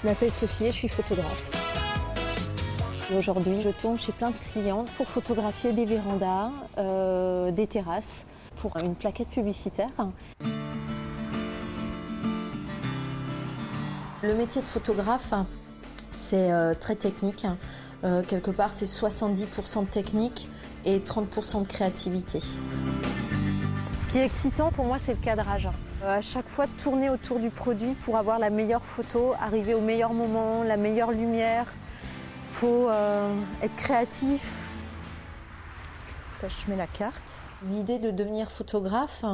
Je m'appelle Sophie et je suis photographe. Aujourd'hui, je tourne chez plein de clients pour photographier des vérandas, des terrasses, pour une plaquette publicitaire. Le métier de photographe, c'est très technique. Quelque part, c'est 70% de technique et 30% de créativité. Ce qui est excitant pour moi, c'est le cadrage. À chaque fois, tourner autour du produit pour avoir la meilleure photo, arriver au meilleur moment, la meilleure lumière. Il faut être créatif. Là, je mets la carte. L'idée de devenir photographe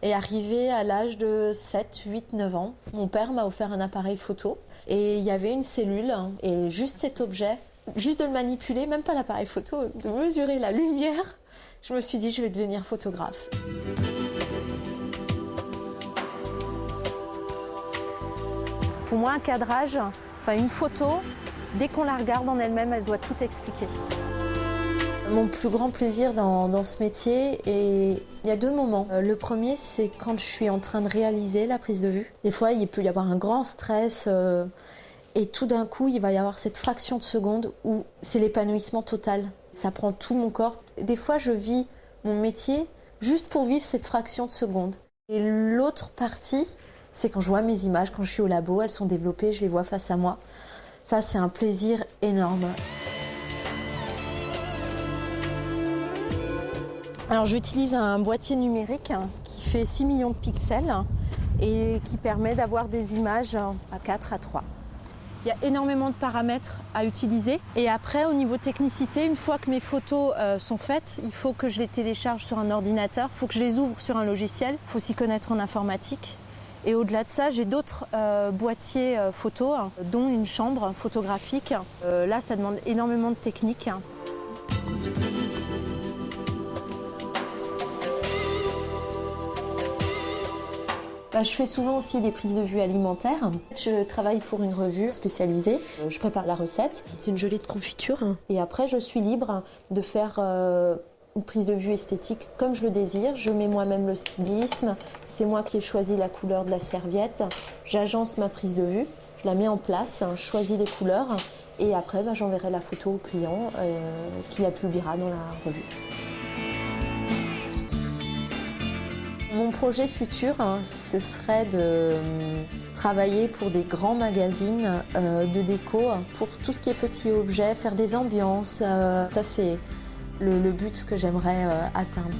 est arrivée à l'âge de 7, 8, 9 ans. Mon père m'a offert un appareil photo et il y avait une cellule et juste cet objet, juste de le manipuler, même pas l'appareil photo, de mesurer la lumière, je me suis dit je vais devenir photographe. Pour moi, un cadrage, une photo, dès qu'on la regarde en elle-même, elle doit tout expliquer. Mon plus grand plaisir dans ce métier, et il y a deux moments. Le premier, c'est quand je suis en train de réaliser la prise de vue. Des fois, il peut y avoir un grand stress et tout d'un coup, il va y avoir cette fraction de seconde où c'est l'épanouissement total. Ça prend tout mon corps. Des fois, je vis mon métier juste pour vivre cette fraction de seconde. Et l'autre partie, c'est quand je vois mes images, quand je suis au labo, elles sont développées, je les vois face à moi. Ça, c'est un plaisir énorme. Alors, j'utilise un boîtier numérique qui fait 6 millions de pixels et qui permet d'avoir des images à 4 à 3. Il y a énormément de paramètres à utiliser. Et après, au niveau technicité, une fois que mes photos sont faites, il faut que je les télécharge sur un ordinateur, il faut que je les ouvre sur un logiciel, il faut s'y connaître en informatique. Et au-delà de ça, j'ai d'autres boîtiers photos, dont une chambre photographique. Là, ça demande énormément de technique. Je fais souvent aussi des prises de vue alimentaires. Je travaille pour une revue spécialisée. Je prépare la recette. C'est une gelée de confiture. Et après, je suis libre de faire une prise de vue esthétique comme je le désire. Je mets moi-même le stylisme. C'est moi qui ai choisi la couleur de la serviette. J'agence ma prise de vue. Je la mets en place, je choisis les couleurs. Et après, j'enverrai la photo au client qui la publiera dans la revue. Mon projet futur, ce serait de travailler pour des grands magazines de déco, pour tout ce qui est petits objets, faire des ambiances. Ça, c'est le but que j'aimerais atteindre.